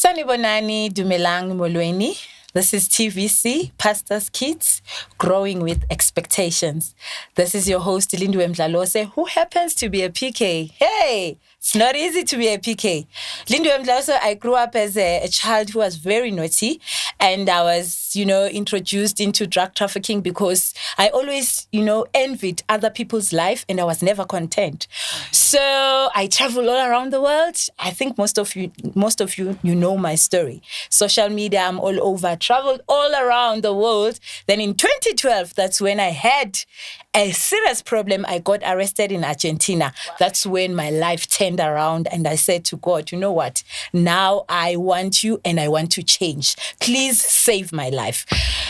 Sanibonani, Dumelang, Molweni. This is TVC Pastors Kids, Growing with Expectations. This is your host, Lindwe Mdlalose, who happens to be a PK. Hey, it's not easy to be a PK. Lindwe Mdlalose, I grew up as a child who was very naughty, and I was, introduced into drug trafficking because I always, envied other people's life, and I was never content. So I travel all around the world. I think most of you, know my story. Social media, I'm all over. Traveled all around the world. Then in 2012, that's when I had a serious problem. I got arrested in Argentina. Wow. That's when my life turned around, and I said to God, you know what? Now I want you and I want to change. Please save my life.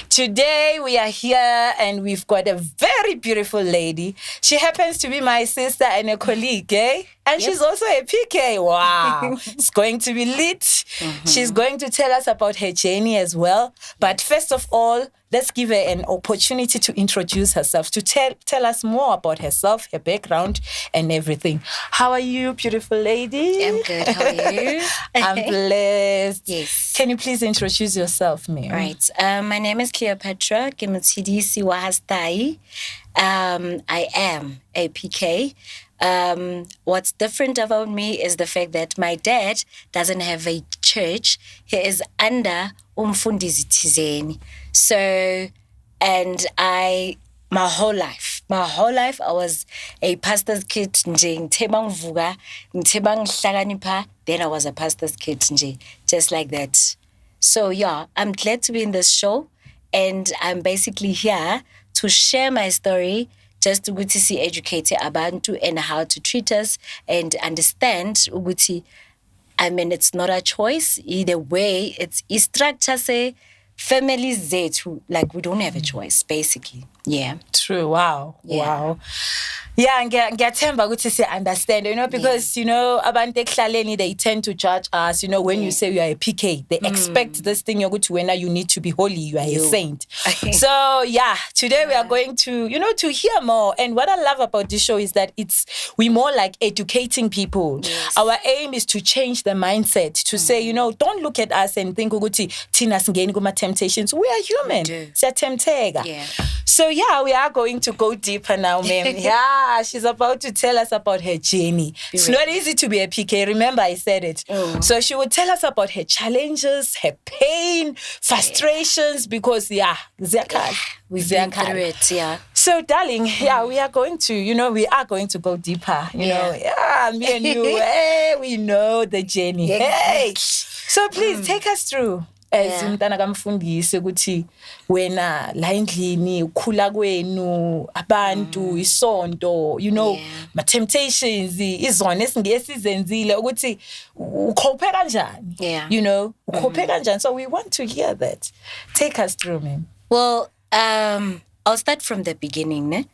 Today we are here and we've got a very beautiful lady. She happens to be my sister and a colleague, eh? And She's also a PK. Wow. It's going to be lit. Mm-hmm. She's going to tell us about her journey as well. But first of all, let's give her an opportunity to introduce herself, to tell us more about herself, her background, and everything. How are you, beautiful lady? I'm good. How are you? I'm blessed. Yes. Can you please introduce yourself, ma'am? Right. My name is Cleopatra. TVC Waar Lam. I am a PK. What's different about me is the fact that my dad doesn't have a church. He is under umfundisi thizeni. So, and my whole life, I was a pastor's kid. Then I was a pastor's kid, just like that. So yeah, I'm glad to be in this show, and I'm basically here to share my story, just to see educated abantu and how to treat us and understand ukuthi, I mean, it's not a choice either way. It's structure say families zethu, like we don't have a choice basically. Yeah. True. Wow. Yeah. Wow. Yeah, ngiyathemba ukuthi si understand, because abantu ekhlaleni, they tend to judge us, when you say you are a PK, they expect this thing yokuthi wena you need to be holy, you are a saint. So yeah, today we are going to to hear more. And what I love about this show is that we more like educating people. Yes. Our aim is to change the mindset, to say, don't look at us and think ukuthi thina singeni kuma temptations. We are human. Siyatempteka. Yeah. So yeah, we are going to go deeper now, ma'am. Yeah, she's about to tell us about her journey. It's not easy to be a PK. Remember, I said it. Oh. So she would tell us about her challenges, her pain, frustrations, because we've been through it. Yeah. So, darling, we are going to go deeper. Me and you, we know the journey. Hey, so please take us through. As umntana kamfundisi ukuthi wena la endlini ukhula kwenu abantu isonto ma temptations izona esingiyesizenzile ukuthi ukhophe kanjani ukhophe kanjani. So we want to hear that. Take us through, ma'am. Well, I'll start from the beginning, ne?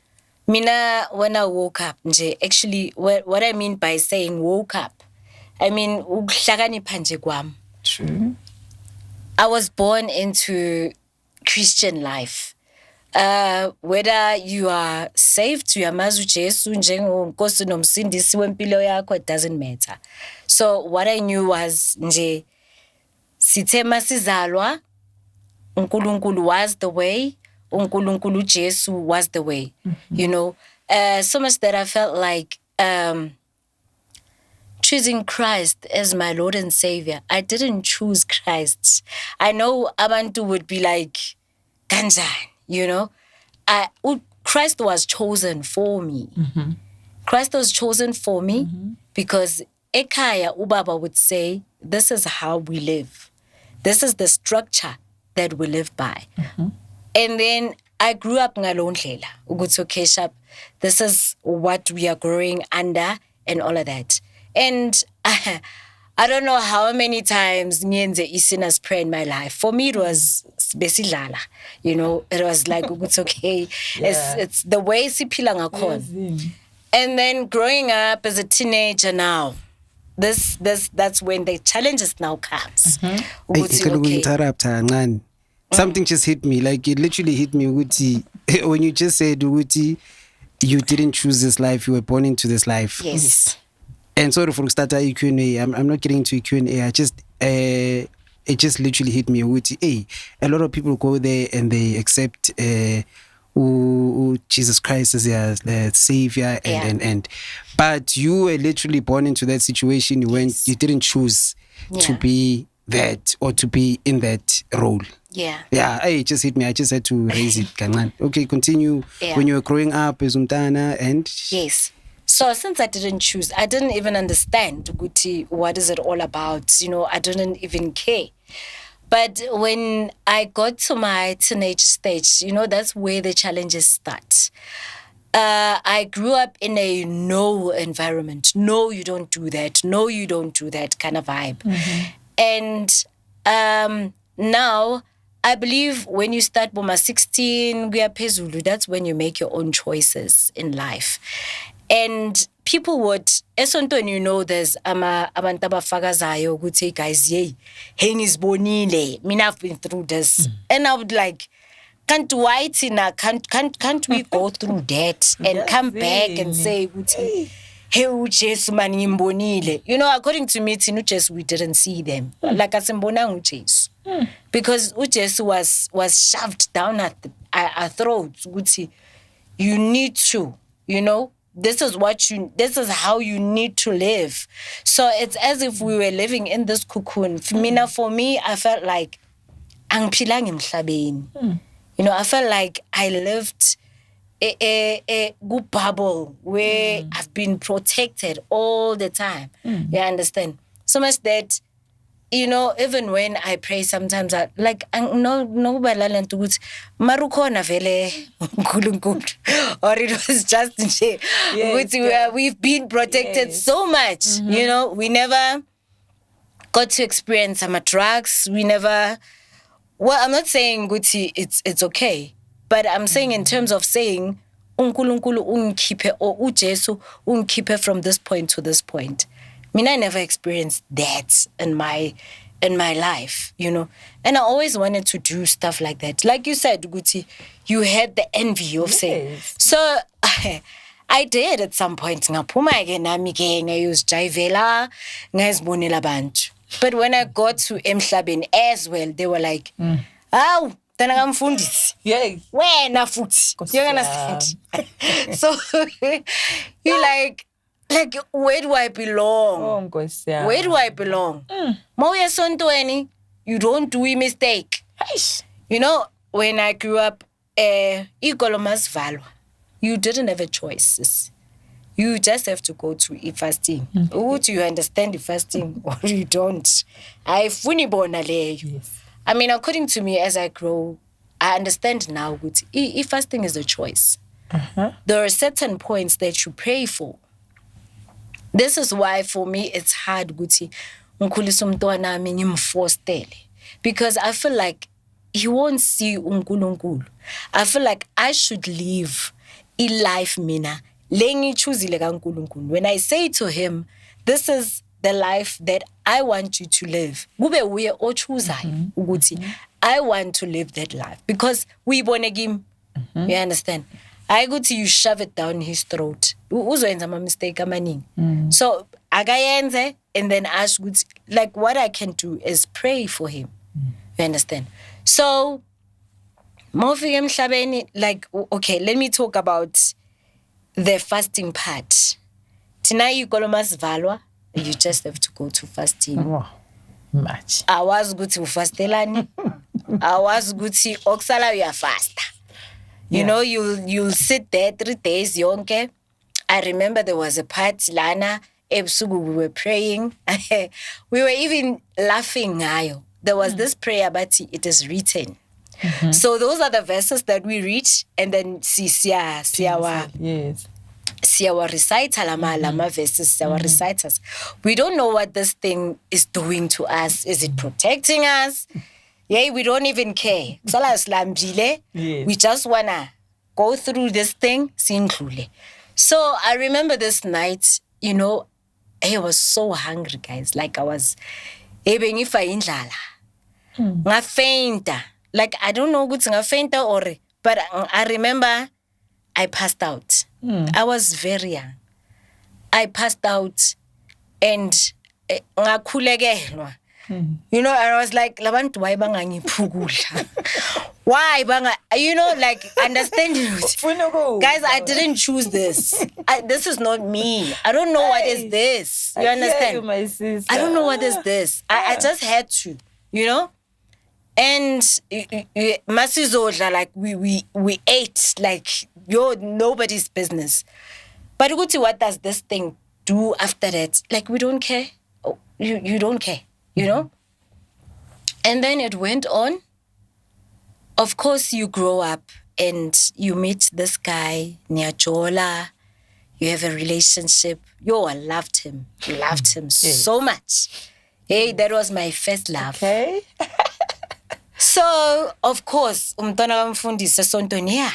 Mina, when I woke up, actually what I mean by saying woke up, I mean ukuhlakanipha nje kwami. True. I was born into Christian life. Whether you are saved, you are mazu Jesu njengoNkosi nomsindisi wempilo yakho, it doesn't matter. So what I knew was sithe masizalwa uNkulunkulu was the way, uNkulunkulu Jesu was the way. Mm-hmm. So much that I felt like choosing Christ as my Lord and Savior. I didn't choose Christ. I know abantu would be like, kanjani, Christ was chosen for me. Mm-hmm. Christ was chosen for me because ekhaya ubaba would say, this is how we live. This is the structure that we live by. Mm-hmm. And then I grew up ngalondlela ukuthi okay, sharp, this is what we are growing under and all of that. And I don't know how many times ngiyenze i-sinner's prayer in my life. For me, it was besidlala. It was like, it's okay. Yeah. It's the way siphila ngakhona. And then growing up as a teenager now, that's when the challenges now comes. Mm-hmm. Something just hit me. Like it literally hit me. When you just said you didn't choose this life, you were born into this life. Yes. And sorry for starting Q&A. I'm not getting into Q&A. I just it just literally hit me. Hey, a lot of people go there and they accept Jesus Christ as their savior, and but you were literally born into that situation. You didn't choose to be that or to be in that role. Hey, it just hit me. I just had to raise it. Okay, continue. When you were growing up as umntana, and yes. So since I didn't choose, I didn't even understand what is it all about. I didn't even care. But when I got to my teenage stage, that's where the challenges start. I grew up in a no environment. No, you don't do that. No, you don't do that kind of vibe. And now, I believe when you start Boma 16, that's when you make your own choices in life. And people would, there's abantu abafakazayo ukuthi guys, yay, hengizibonile, mina I've been through this. And I would like, can't we go through that and come back and say, hey, uJesu man ngimbonile. According to me, uJesu, we didn't see them. Like asimbonanga uJesu. Because uJesu was shoved down at our throats. You need to, this is how you need to live. So it's as if we were living in this cocoon. For me, I felt like angiphilang emhlabeni. I felt like I lived a good bubble where I've been protected all the time. You understand? So much that, even when I pray sometimes, I like, no, marukhona vele uNkulunkulu, or it was just we've been protected so much. We never got to experience some drugs. We never. Well, I'm not saying it's okay, but I'm saying in terms of saying uNkulunkulu ungikhiphe or uJesu ungikhiphe from this point to this point. I never experienced that in my life, And I always wanted to do stuff like that. Like you said, Guti, you had the envy of saying. So I did at some point. Ngaphuma ke nami ke ngayozijayivela ngazibonela abantu. But when I got to Emhlabeni as well, they were like, "Aw, tena ngamfundisi." Yes. Wena futhi. You understand? So you're like, where do I belong? Where do I belong? Mawuya esontweni, you don't do a mistake. When I grew up, ikolo masivalwa. You didn't have a choice. You just have to go to fasting. Do you understand the fasting or you don't? Ayifuni bona leyo. I mean, according to me, as I grow, I understand now that fasting is a choice. There are certain points that you pray for. This is why for me it's hard ukuthi ngikhulisa umntwana wami ngimforcele, because I feel like he won't see uNkulunkulu. I feel like I should live a life mina lengi chuzile kaNkulunkulu. When I say to him, this is the life that I want you to live, kube uye ochuzayo ukuthi I want to live that life, because we born again. You understand? I go to you shove it down his throat. Uzoyenza ama mistake amaningi. So akayenze and then ask like what I can do is pray for him. You understand? So mofika emhlabeni, like okay, let me talk about the fasting part. Tina ikolo masivalwa, you just have to go to fasting. Wow. Much. Awazi ukuthi ufastelani. Awazi ukuthi okusala uyafasta. You know, you'll sit there 3 days yonke. I remember there was a part lana ebusuku we were praying. We were even laughing ngayo. There was this prayer, but it is written. So those are the verses that we read, and then siya reciter lama verses, siya reciters. We don't know what this thing is doing to us. Is it protecting us? Yeah, we don't even care. We just wanna go through this thing. So I remember this night, you know, I was so hungry, guys. Like I was ngafeinta. Like I don't know what's ngafeinta or, but I remember I passed out. I was very young. I passed out and ngakhulekelwa. You know, and I was like, labantu why bangangiphukula? Why banga? You know, like understanding. Guys, I didn't choose this. This is not me. I don't know what is this. You understand? You, my sister. I don't know what is this. I just had to, you know. And masizodla, like we ate like nobody's business. But Uguti, what does this thing do after that? Like, we don't care. Oh, you don't care, you know? And then it went on. Of course, you grow up and you meet this guy, Nyajola. You have a relationship. I loved him. Loved him so much. Hey, that was my first love. Okay. So, of course, umntwana kamfundisi esontweni, yeah.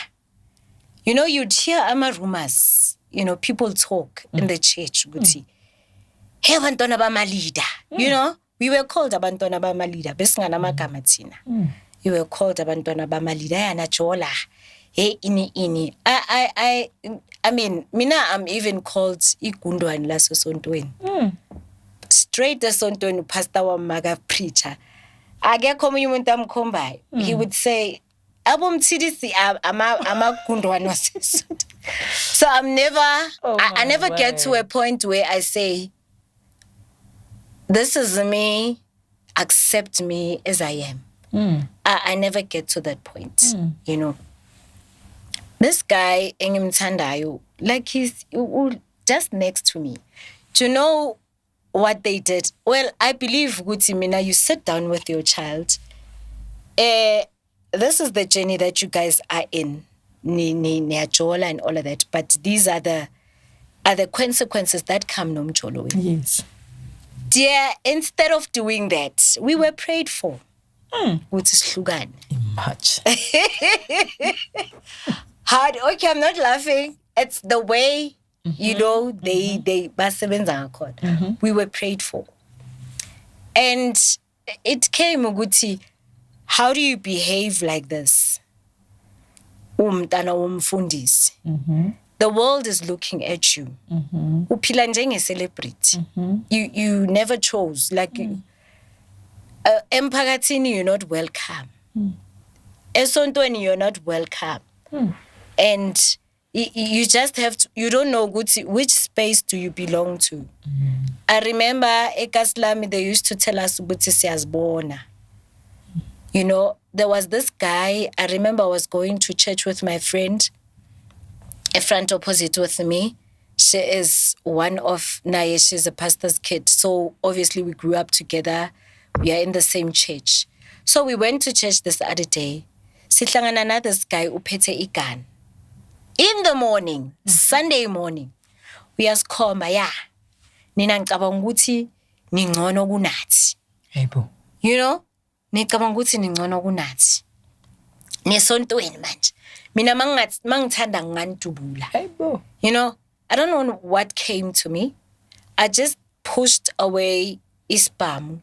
You know, you'd hear rumors. You know, people talk in the church. Hey, abantwana bama-leader. You know, we were called abantwana bama-leader. Besingana magama thina. We were called abantwana bama-leader. Yana jola. Hey, ini. I mean, mina, I'm even called igundwane lasosontweni. Straight esontweni, pastor wa maga preacher. Akekho omunye umuntu amkhombayo. He would say, abomthidisi amagundwane wasesonto. So I'm never, I never get to a point where I say, this is me, accept me as I am. I never get to that point, you know. This guy, engimthandayo, like he's just next to me. Do you know what they did? Well, I believe, Guti Mina, you sit down with your child. This is the journey that you guys are in. Niajola and all of that, but these are the consequences that come nomjolo with. Yes. Dear, instead of doing that, we were prayed for. Much. Hard. Okay, I'm not laughing. It's the way, you know, they we were prayed for. And it came, Uguti, how do you behave like this? The world is looking at you. Uphila njenge celebrity. You never chose. Like, emphakathini, you're not welcome. Esontweni, you're not welcome. And you just have to, you don't know which space do you belong to. I remember eKaslami, they used to tell us ukuthi siyazibona. You know, there was this guy, I remember I was going to church with my friend, a front opposite with me. She is one of Naye, she's a pastor's kid. So obviously we grew up together. We are in the same church. So we went to church this other day. Sihlangana na this guy uphethe igan. In the morning, Sunday morning, we asked Khoma, yeah, nina ngicabanga ukuthi ningcono kunathi. Yebo. You know? Ngicabanga ukuthi ningcono kunathi. Nesontweni manje. Mina mangithanda ngantubula. Yebo. You know, I don't know what came to me. I just pushed away ispam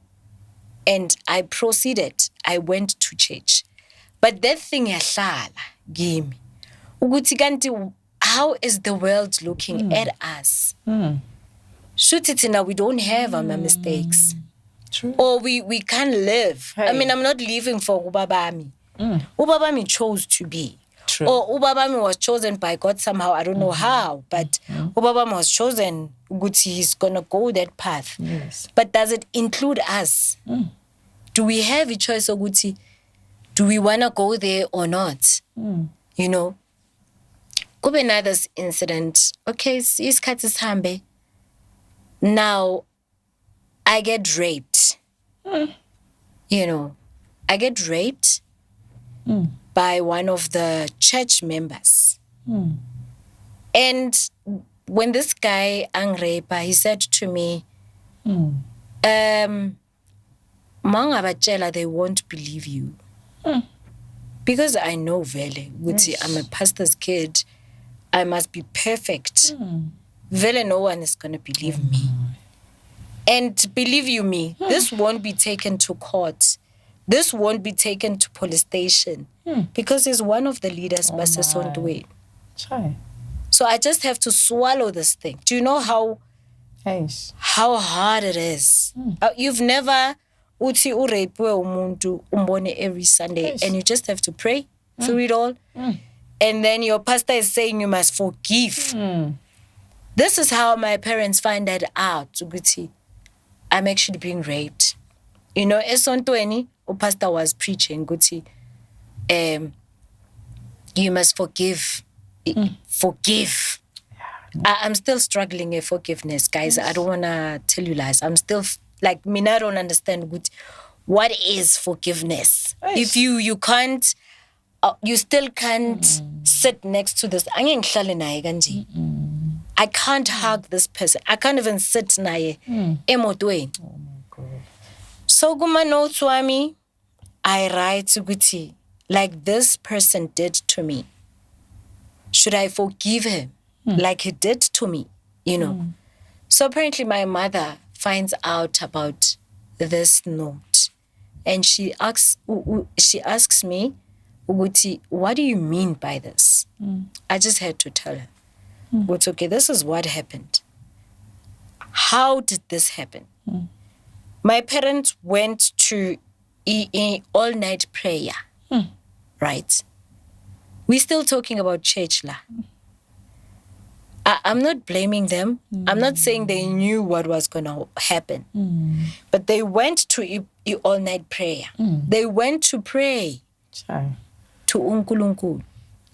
and I proceeded. I went to church. But that thing yahlala kimi. Ukuthi kanti, how is the world looking at us? Shoot it now, we don't have our mistakes. True. Or we can't live. Hey. I mean, I'm not living for Ubabami. Ubabami chose to be. True. Or Ubabami was chosen by God somehow. I don't know how, but Ubabami was chosen. Guti, he's gonna go that path. Yes. But does it include us? Do we have a choice, Guti? Do we wanna go there or not? You know? Kube another incident. Okay, isikhathi sihambe. Now, I get raped. You know, I get raped by one of the church members. And when this guy angrepa, he said to me, Mangabatjela, they won't believe you. Because I know vele, I'm a pastor's kid, I must be perfect. Vele, no one is going to believe me. And believe you me, this won't be taken to court. This won't be taken to police station. Because he's one of the leaders, Basesondwe. So I just have to swallow this thing. Do you know how hard it is? You've never uthi urape umuntu umbone every Sunday, and you just have to pray through it all. And then your pastor is saying you must forgive. This is how my parents find that out. Ukuthi, I'm actually being raped. You know, esontweni, pastor was preaching, ukuthi, you must forgive. Forgive. I'm still struggling with forgiveness, guys. I don't want to tell you lies. I'm still, I don't understand what is forgiveness. If you can't, you still can't sit next to this. I can't hug this person. I can't even sit naye emotweni. Oh my God. So kumano twami, I write ukuthi, like this person did to me. Should I forgive him like he did to me? You know. So apparently my mother finds out about this note, and she asks me, Uguti, what do you mean by this? I just had to tell her. But okay, this is what happened. How did this happen? My parents went to an all-night prayer, right? We're still talking about church lah. I'm not blaming them. I'm not saying they knew what was going to happen. But they went to an all-night prayer. They went to pray to uNkulunkulu.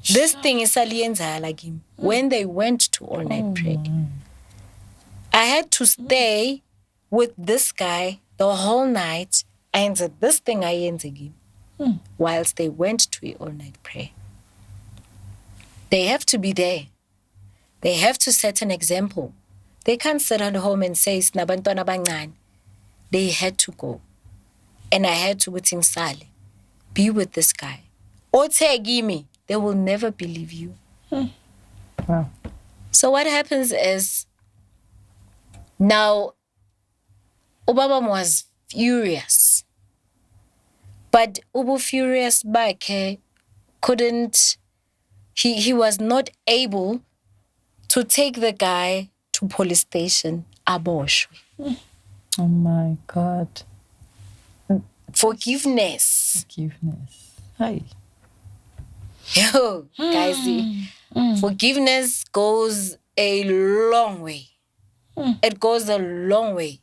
This thing is alienza like him. When they went to all-night prayer, I had to stay with this guy the whole night. I answered this thing I answered him whilst they went to an all-night prayer. They have to be there. They have to set an example. They can't sit at home and say, "Snabantwana bangan." They had to go. And I had to with him Sally. Be with this guy. Or give me. They will never believe you. Wow. So what happens is, now, Obama was furious. But Ubu furious back couldn't, he was not able to take the guy to police station, aboshwe. Oh my God. Forgiveness. Hi. Yo, guys, forgiveness goes a long way. It goes a long way.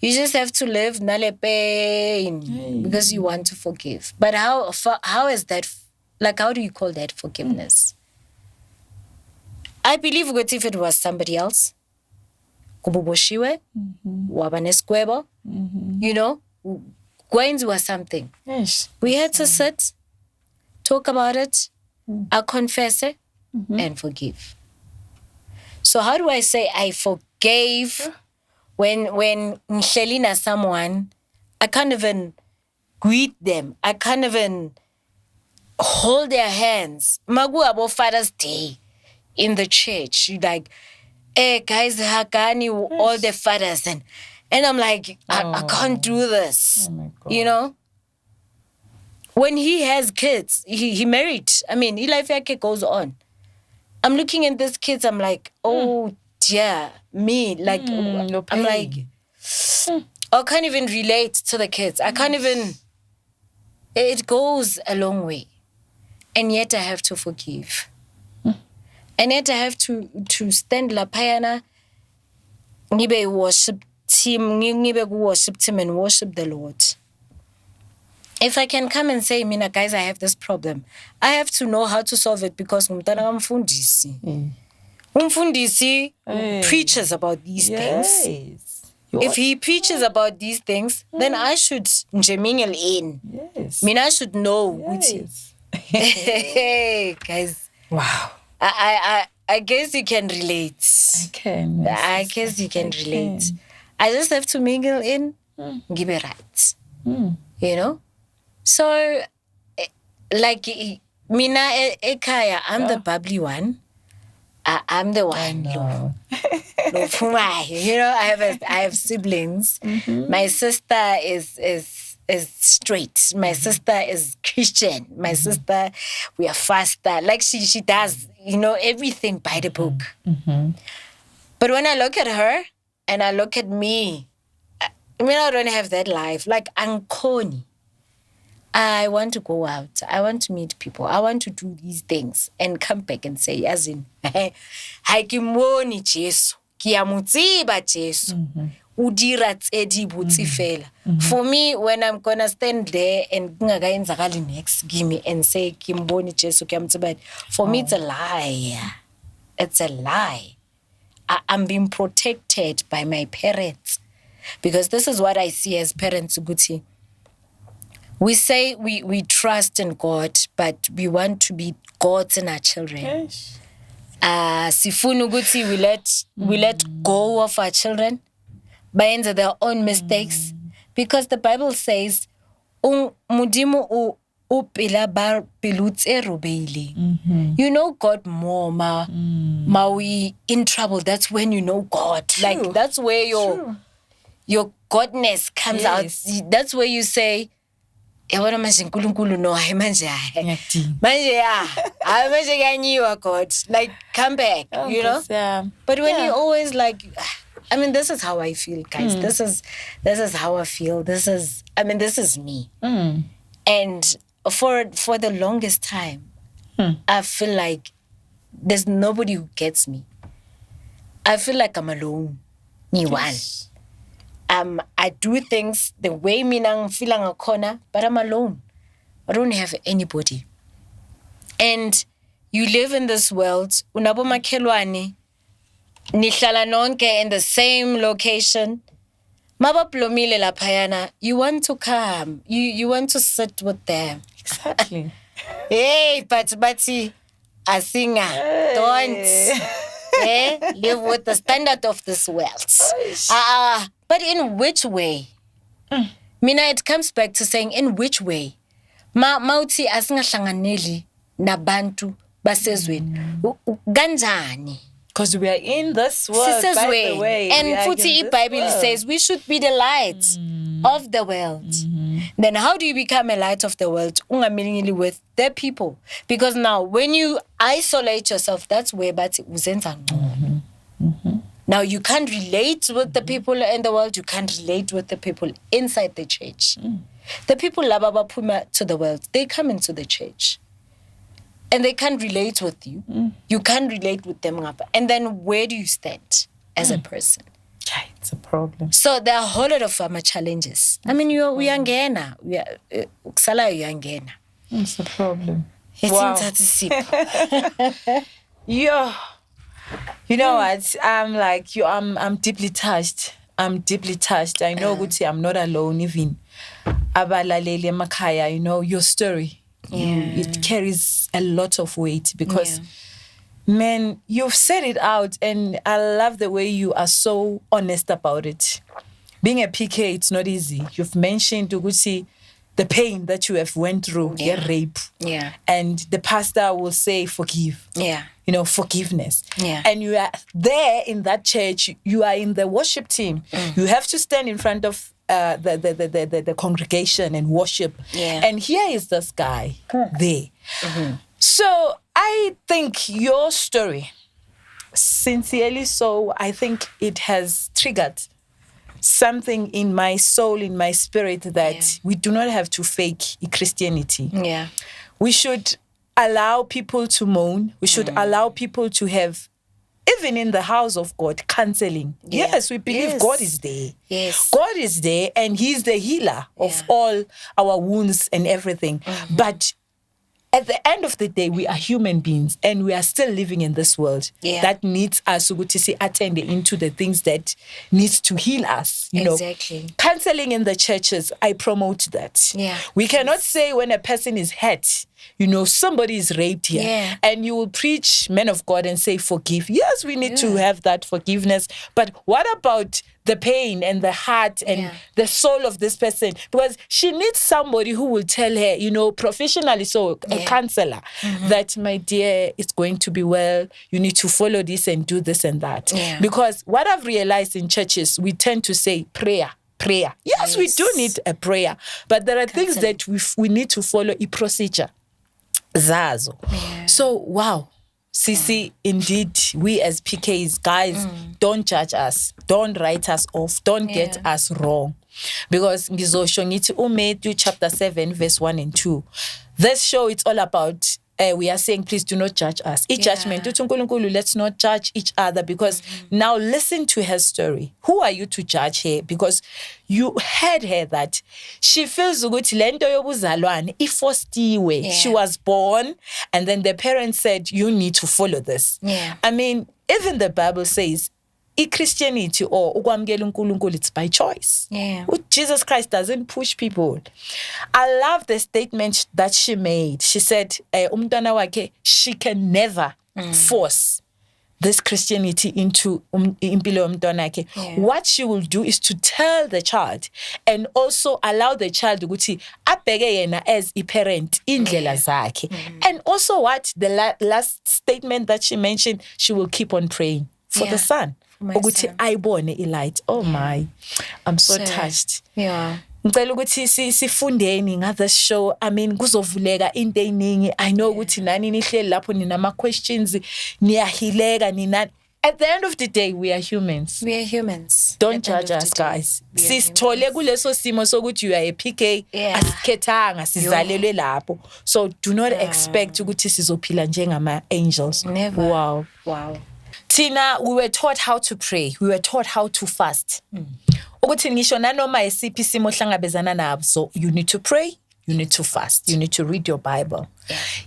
You just have to live nale pain because you want to forgive. But how is that, how do you call that forgiveness? I believe that if it was somebody else, kububoshiwe, wabaneskwebo, you know, Gwen's was something. Yes. We had to sit, talk about it, I confess it, and forgive. So how do I say I forgave when ngihlelina someone, I can't even greet them. I can't even hold their hands. Magu abo Father's Day in the church. You like, hey guys, hakani all the fathers, and I'm like, I can't do this. Oh my God. You know? When he has kids, he married. I mean, his life goes on. I'm looking at these kids, I'm like, oh dear, me. Like, I'm like, I can't even relate to the kids. I can't even, it goes a long way. And yet I have to forgive. And yet I have to stand la payana, ngibe worship team, ngibe worship team and worship the Lord. If I can come and say, Mina, guys, I have this problem, I have to know how to solve it because umntana kamfundisi. Umfundisi preaches about these things. If he preaches about these things, then I should njemingel in. Yes. Mina, I should know. Yes. Hey, guys. Wow. I guess you can relate. I can. Yes, I guess you can relate. I just have to mingle in, give it right. You know? So, like, Mina Ekaya, I'm the bubbly one. I'm the one. I know. You know, I have siblings. My sister is straight. My sister is Christian. My sister, we are faster. Like she does, you know, everything by the book. But when I look at her and I look at me, I mean, I don't have that life. Like, Ankoni. I want to go out. I want to meet people. I want to do these things and come back and say, as in, hai ke mmone Jesu, ke a mo tseba Jesu. O dira tse di botse fela. For me, when I'm gonna stand there and ngakaenzakali next, give me and say ke mbone Jesu, ke a mo tseba, for me it's a lie. It's a lie. I'm being protected by my parents, because this is what I see as parents, Guti. We say we trust in God, but we want to be gods in our children. Yes. Sifunu Guti, we let go of our children by into their own mistakes, because the Bible says, Mudimu upila bar pilutse robeile. You know God more, ma we in trouble. That's when you know God. True. Like, that's where your godness comes out. That's where you say, yabona manje uNkulunkulu no hayi manje manje kanyiwa God, like, come back, you know. But when you always like, I mean, this is how I feel, guys. This is how I feel. This is me. And for the longest time, I feel like there's nobody who gets me. I feel like I'm alone. Ni one. I do things the way I'm feeling a corner, but I'm alone. I don't have anybody. And you live in this world, unabo makhelwane, nihlala nonke in the same location. Mabaplomile laphayana, you want to come, you want to sit with them. Exactly. Hey, but Asinga, don't live with the standard of this world. But in which way? Mina, it comes back to saying, in which way? Mauti asingahlanganeli nabantu basezweni. Ganjani? Because we are in this world, by the way. And futhi iBhayibheli says we should be the light of the world. Then how do you become a light of the world? Ungamilingili with the people. Because now, when you isolate yourself, that's where bathi uzenza ngcono. Now, you can't relate with the people in the world. You can't relate with the people inside the church. The people laba baphuma to the world, they come into the church. And they can't relate with you. You can't relate with them. And then where do you stand as a person? Yeah, it's a problem. So there are a whole lot of challenges. I mean, we are ngena. It's a problem. It's Yeah. You know what? I'm like you. I'm deeply touched. I'm deeply touched. I know, Guti, I'm not alone. Even abalaleli emakhaya, you know, your story. It carries a lot of weight because, man, you've said it out, and I love the way you are so honest about it. Being a PK, it's not easy. You've mentioned, Guti, the pain that you have went through, rape. And the pastor will say, forgive. You know, forgiveness. And you are there in that church, you are in the worship team. You have to stand in front of the congregation and worship. And here is this guy there. So I think your story, sincerely so, I think it has triggered something in my soul, in my spirit, that we do not have to fake Christianity. We should allow people to moan. We should allow people to have, even in the house of God, counseling. Yes, we believe God is there. God is there, and He's the healer of all our wounds and everything. But at the end of the day, we are human beings, and we are still living in this world that needs us to attend into the things that needs to heal us. You know, counseling in the churches, I promote that. We cannot say when a person is hurt, you know, somebody is raped here, and you will preach, men of God, and say, forgive. Yes, we need to have that forgiveness. But what about the pain and the heart and the soul of this person? Because she needs somebody who will tell her, you know, professionally, so a counselor, that, my dear, it's going to be well. You need to follow this and do this and that. Because what I've realized in churches, we tend to say prayer. Yes, we do need a prayer. But there are things that we need to follow a procedure. Zazo. So, wow. Sisi, indeed, we as PKs, guys, don't judge us. Don't write us off. Don't get us wrong. Because ngizosho ngithi Matthew chapter 7 verse 1 and 2. This show, it's all about we are saying, please do not judge us. Judgment. Let's not judge each other, because now listen to her story. Who are you to judge her? Because you heard her that she feels ukuthi lento yobuzalwane ifostiwe. She was born, and then the parents said, you need to follow this. I mean, even the Bible says, Christianity or ukwamukela uNkulunkulu, it's by choice. Jesus Christ doesn't push people. I love the statement that she made. She said, umntwana wakhe, she can never force this Christianity into impilo yomntwana wakhe. What she will do is to tell the child and also allow the child ukuthi abheke yena as a parent indlela zakhe. And also what the last statement that she mentioned, she will keep on praying for the son. Ukuthi ayibone ilight. Oh my, I'm so touched. Ngicela ukuthi sifundeni ngathi show. I mean, kuzovuleka into eyiningi. I know ukuthi nani nihleli lapho ninama questions, niyahileka nina. At the end of the day, we are humans. We are humans. Don't judge us, guys. Sisithole kuleso simo sokuthi you are a PK, asikhethanga sizalelwe lapho. So do not expect ukuthi sizophila njengama angels. Never. Wow. Tina, we were taught how to pray. We were taught how to fast. Ukuthi ngisho nanoma esiphi isimo hlangabezana naso, you need to pray, you need to fast, you need to read your Bible.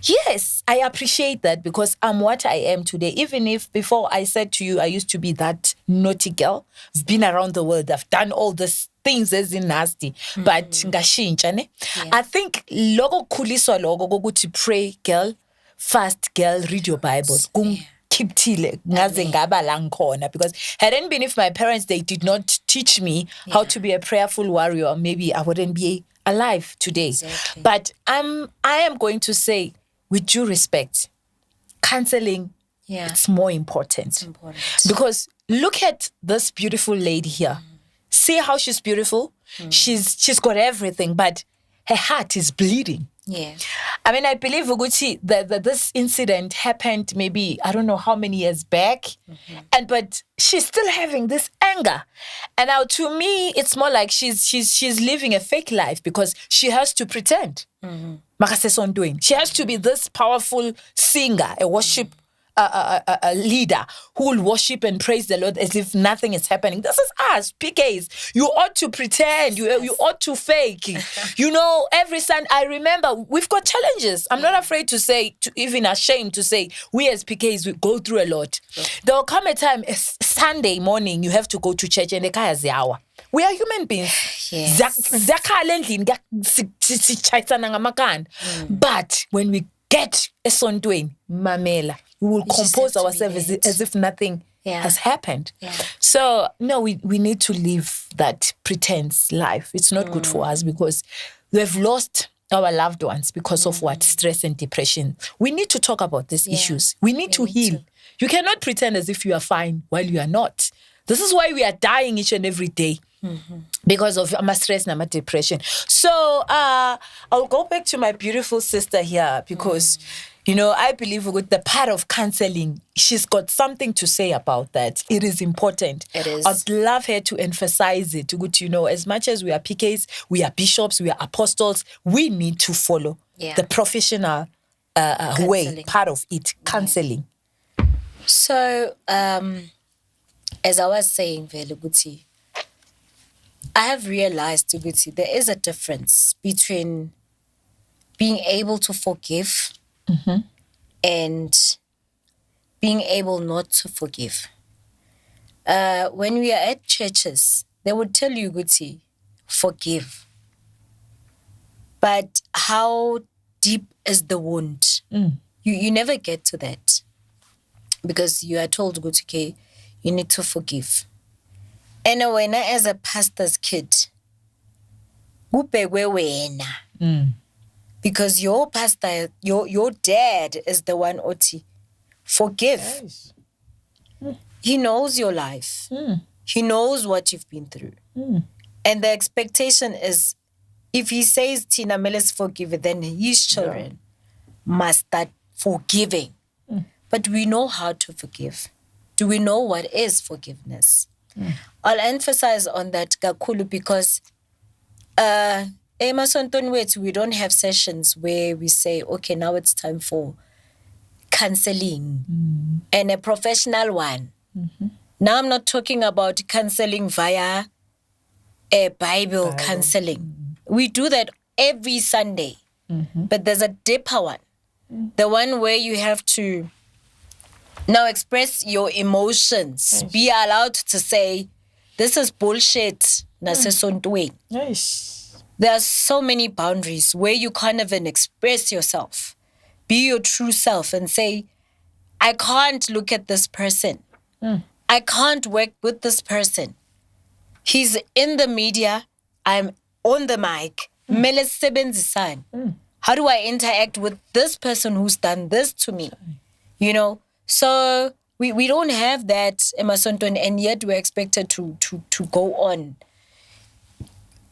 Yes, I appreciate that, because I'm what I am today. Even if before I said to you, I used to be that naughty girl. I've been around the world. I've done all these things as in nasty. But ngashintsha ne. I think logo khuliswa logo kokuthi pray girl, fast girl, read your Bible. Keep tile ngaze ngaba la ngikhona, because hadn't been if my parents, they did not teach me how to be a prayerful warrior, maybe I wouldn't be alive today. Exactly. But I am going to say, with due respect, counseling, it's more important. It's important. Because look at this beautiful lady here. See how she's beautiful? She's got everything, but her heart is bleeding. I mean, I believe Uguti that this incident happened maybe, I don't know how many years back, but she's still having this anger. And now to me, it's more like she's living a fake life, because she has to pretend. She has to be this powerful singer, a worship a leader who will worship and praise the Lord as if nothing is happening. This is us, PKs. You ought to pretend. You ought to fake. You know, every Sunday, I remember we've got challenges. I'm not afraid to say, even ashamed to say, we as PKs, we go through a lot. There will come a time, Sunday morning, you have to go to church and the car is the hour. We are human beings. But when we get esontweni, mamela, we will compose ourselves as if nothing has happened. So, no, we need to live that pretense life. It's not good for us, because we have lost our loved ones because of what? Stress and depression. We need to talk about these issues. We need to heal. You cannot pretend as if you are fine while you are not. This is why we are dying each and every day. Because of my stress and my depression. So I'll go back to my beautiful sister here, because you know, I believe with the part of counseling, she's got something to say about that. It is important. It is. I'd love her to emphasize it. You know, as much as we are PKs, we are bishops, we are apostles, we need to follow the professional way, part of it, counseling. So, as I was saying, Vele, I have realized, Tuguti, there is a difference between being able to forgive and being able not to forgive. When we are at churches, they would tell you, Guti, forgive. But how deep is the wound? You never get to that. Because you are told, Guti, okay, you need to forgive. And when as a pastor's kid, because your pastor, your dad is the one, Oti, forgive. Yes. He knows your life. He knows what you've been through. And the expectation is, if he says, Tina, let's forgive, then his children must start forgiving. But we know how to forgive. Do we know what is forgiveness? I'll emphasize on that kakhulu because emasontweni wethu we don't have sessions where we say, okay, now it's time for counseling and a professional one. Now I'm not talking about counseling via a Bible counseling. We do that every Sunday, but there's a deeper one. The one where you have to now express your emotions. Be allowed to say, this is bullshit. Nice. There are so many boundaries where you can't even express yourself. Be your true self and say, I can't look at this person. I can't work with this person. He's in the media. I'm on the mic. How do I interact with this person who's done this to me? You know? So we don't have that emasontweni, and yet we're expected to go on.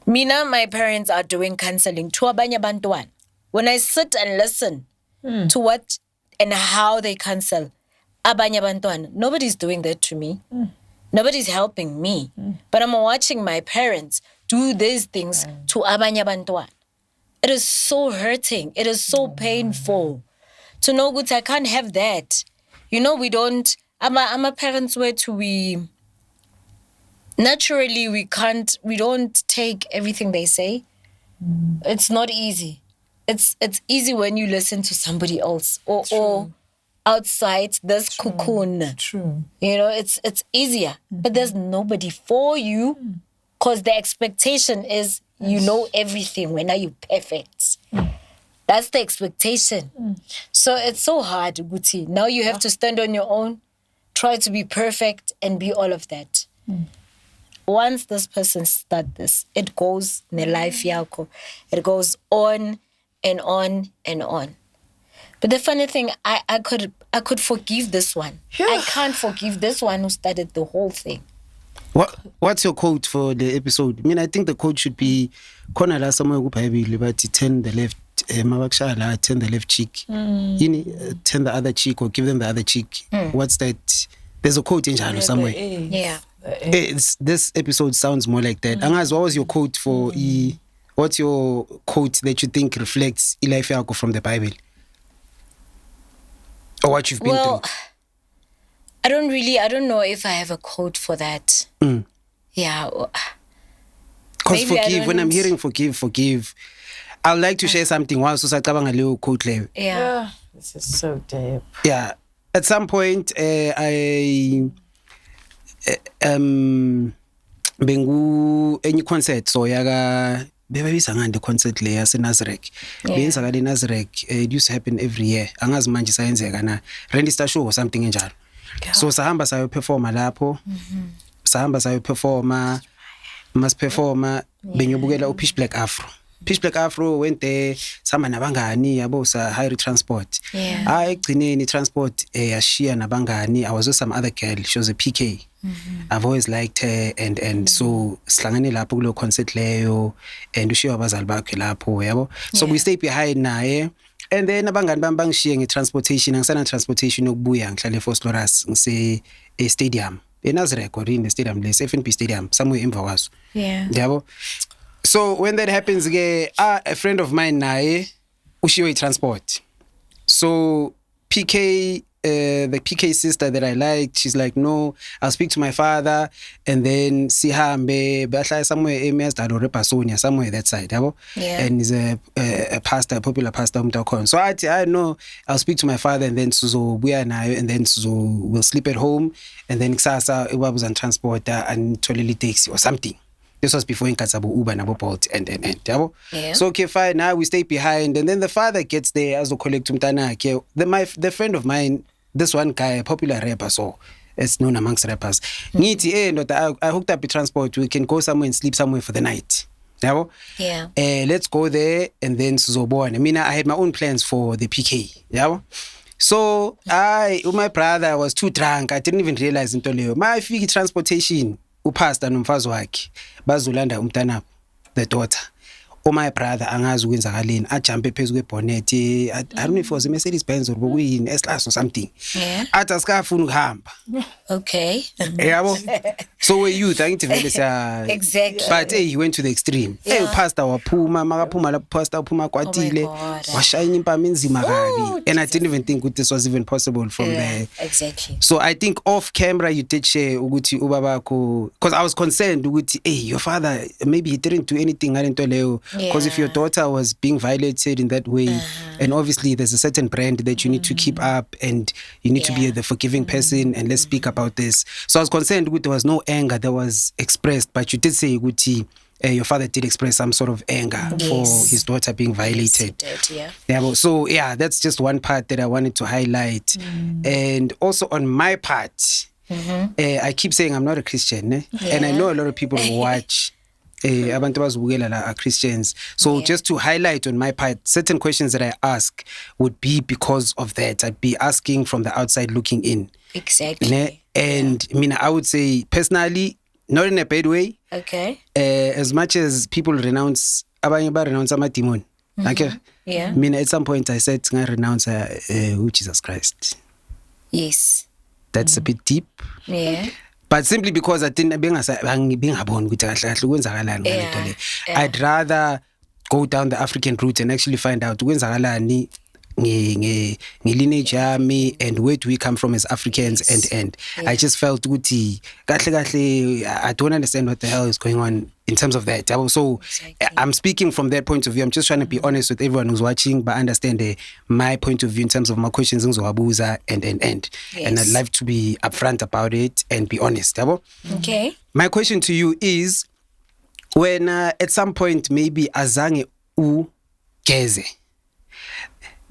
Mina, my parents are doing counseling to abanye abantwana. When I sit and listen to what and how they counsel abanye abantwana, nobody's doing that to me. Nobody's helping me. But I'm watching my parents do these things to abanye abantwana. It is so hurting. It is so painful to know that I can't have that. You know, we don't. I'm a parents where we naturally we don't take everything they say. It's not easy. It's easy when you listen to somebody else or outside this cocoon. True. You know, it's easier. But there's nobody for you because the expectation is you know everything. When are you perfect? That's the expectation. So it's so hard, Guti. Now you have to stand on your own, try to be perfect and be all of that. Once this person starts this, it goes in life yako. It goes on and on and on. But the funny thing, I could forgive this one. I can't forgive this one who started the whole thing. What's your quote for the episode? I mean, I think the quote should be "Kona la somewhere go Bible, but turn the left, mabakshala, turn the left cheek. Turn the other cheek or give them the other cheek." What's that? There's a quote in Jalo somewhere. Yeah. This episode sounds more like that. Angaz, what was your quote for? What's your quote that you think reflects life yako from the Bible? Or what you've been through? I don't know if I have a quote for that. Yeah. Because forgive, when I'm hearing forgive, I'd like to share something. While Susakabang a little quote level. Yeah. This is so deep. Yeah. At some point, I bengu any concert so yaga bebabisa ngande concert le yase Nazareth. Benza ka Nazareth. It used to happen every year. Angazi manje sayenzeka na. Randy Star Show or something enjalo. So sahamba sayo performa lapho. Sahamba sayo performa. Mas performa benyobukela uPitch Black Afro. Pitch Black Afro went there sama nabangani yabo sa high transport. Egcineni transport yashiya nabangani. I was with some other girl. She was a PK. I've always liked her and so sihlangane lapho kulo concert leyo and ushiya abazali bakhe lapho yabo. So we stay behind naye. And then abangani bami bangishiye nge-transportation, angisana transportation yokubuya ngihlale eVosloorus ngise stadium. Nazareth or in the stadium, the FNP stadium, somewhere emva kwaso. Yabo. So when that happens, a friend of mine naye ushiwe transport. So PK, the PK sister that I liked, she's like, no, I'll speak to my father and then sihambe bahlala somewhere eMasdalo or Repasonia, somewhere that side, yabo. And he's a pastor, a popular pastor umtakon. So I know I'll speak to my father and then Suzo buya nayo and then Suzo will sleep at home and then kusasa was on transport and totally taxi or something. This was before Nkatsabu Uber and Bolt and yabo. So okay, fine. Now we stay behind, and then the father gets there as a collect umtana. The friend of mine, this one guy, a popular rapper, so it's known amongst rappers. I hooked up with transport. We can go somewhere and sleep somewhere for the night. Yabo? Let's go there and then Suzobo. I mean, I had my own plans for the PK. Yabo? So my brother was too drunk. I didn't even realize until my fee transportation. Upasta nomfazi wakhe bazolanda umntana the daughter for my brother angazi ukwenzakaleni ajumpe phezulu kwebonnet I don't know if it was a Mercedes Benz or kuyini S-Class or something athi asikafuni ukuhamba okay yabo so we youth angithi vele siya exactly but he went to the extreme pastor waphuma makaphuma lapho pastor uphuma kwatile washayina impama enzima kabi and I didn't even think this was even possible from there exactly so I think off camera you did share ukuthi ubabakho because I was concerned ukuthi your father maybe he didn't do anything ngalento leyo because if your daughter was being violated in that way and obviously there's a certain brand that you need to keep up and you need to be the forgiving person and let's speak about this so I was concerned ukuthi there was no anger that was expressed but you did say ukuthi your father did express some sort of anger for his daughter being violated. Yes, he did, So that's just one part that I wanted to highlight. And also on my part, I keep saying I'm not a Christian, and I know a lot of people who watch abantu abazibukela la are Christians. So just to highlight on my part, certain questions that I ask would be because of that. I'd be asking from the outside looking in. Exactly. And I mean, I would say personally, not in a bad way. Okay. As much as people renounce ama-demon. Okay. Yeah. I mean, at some point I said, I renounce who Jesus Christ. Yes. That's a bit deep. Yeah. But simply because I didn't I'd rather go down the African route and actually find out lineage yami and where do we come from as Africans and I just felt ukuthi kahle I don't understand what the hell is going on in terms of that. So I'm speaking from that point of view. I'm just trying to be honest with everyone who's watching but understand my point of view in terms of my questions and I'd like to be upfront about it and be honest. Okay. My question to you is when at some point maybe azange ugeze.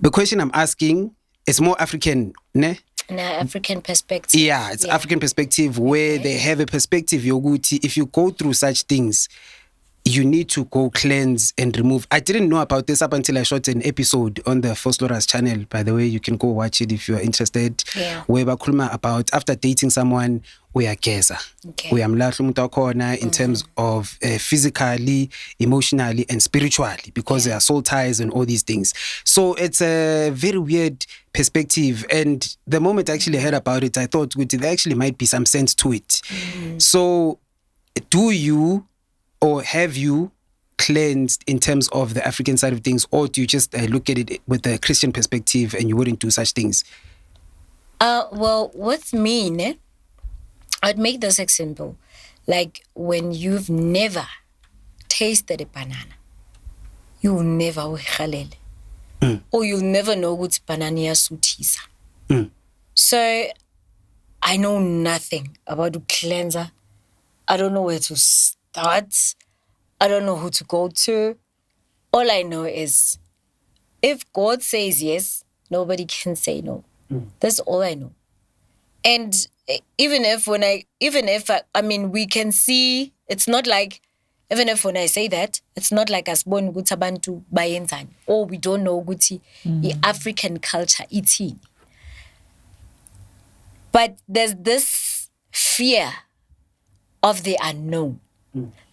The question I'm asking is more African, ne? In an African perspective. Yeah, it's African perspective where they have a perspective, Yoguti. If you go through such things, you need to go cleanse and remove. I didn't know about this up until I shot an episode on the Vosloorus Channel. By the way, you can go watch it if you're interested. Yeah. Where bakhuluma about after dating someone, we are geza. We are in terms of physically, emotionally, and spiritually because there are soul ties and all these things. So it's a very weird perspective. And the moment I actually heard about it, I thought there actually might be some sense to it. So do you or have you cleansed in terms of the African side of things, or do you just look at it with the Christian perspective and you wouldn't do such things? Well, with me, I'd make this example. Like when you've never tasted a banana, you'll never ukhalele. Or you'll never know what banana yasuthisa. So I know nothing about the cleanser. I don't know where to start. I don't know who to go to. All I know is if God says yes, nobody can say no. That's all I know. And even if we can see, it's not like, even if when I say that, it's not like as born ukuthi abantu bayenzani, or we don't know ukuthi the African culture ithini. But there's this fear of the unknown.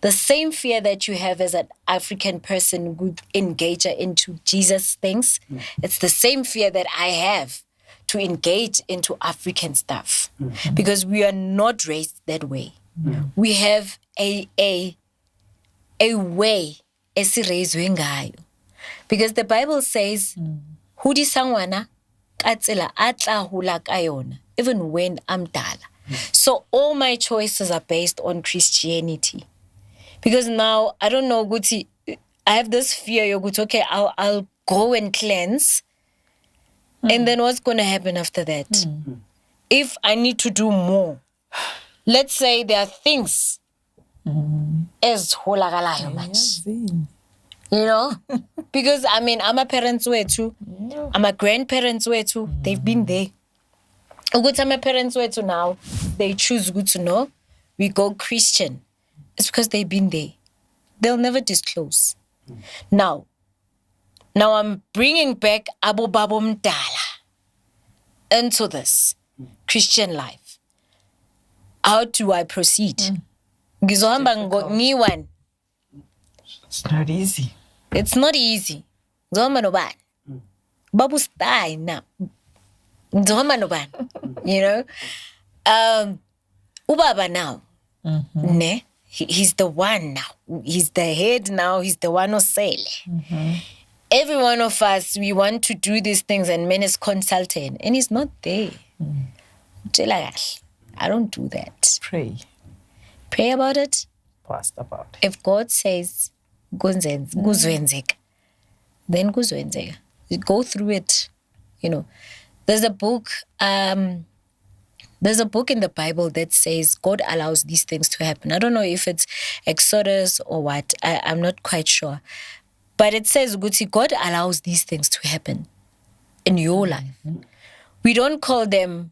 The same fear that you have as an African person would engage into Jesus things. It's the same fear that I have to engage into African stuff because we are not raised that way. We have a way esirezwe ngayo. Because the Bible says, "Hudi sangwana katsela atla hula kayona," even when I'm dala. So all my choices are based on Christianity. Because now, I don't know, Guti, I have this fear, Yoguti, okay, I'll go and cleanse. And then what's going to happen after that? If I need to do more, let's say there are things as holagalayo much. You know? Because, I mean, I'm a parent's way too. I'm a grandparent's way too. They've been there. I'm a parent's way too now. They choose good to know. We go Christian. It's because they've been there. They'll never disclose. Now I'm bringing back Abu Babo Mdala into this Christian life. How do I proceed? It's not easy. It's not easy. Ngizohamba nobani? Babu stay now. Ngizohamba nobani? You know? Ubaba now. Ne? He's the one now. He's the head now. He's the one osele. Every one of us, we want to do these things and men is consultant. And he's not there. I don't do that. Pray about it. Fast about it. If God says, kuzwenzeka, then kuzwenzeka. You go through it. You know, there's a book in the Bible that says God allows these things to happen. I don't know if it's Exodus or what. I'm not quite sure. But it says, God allows these things to happen in your life. We don't call them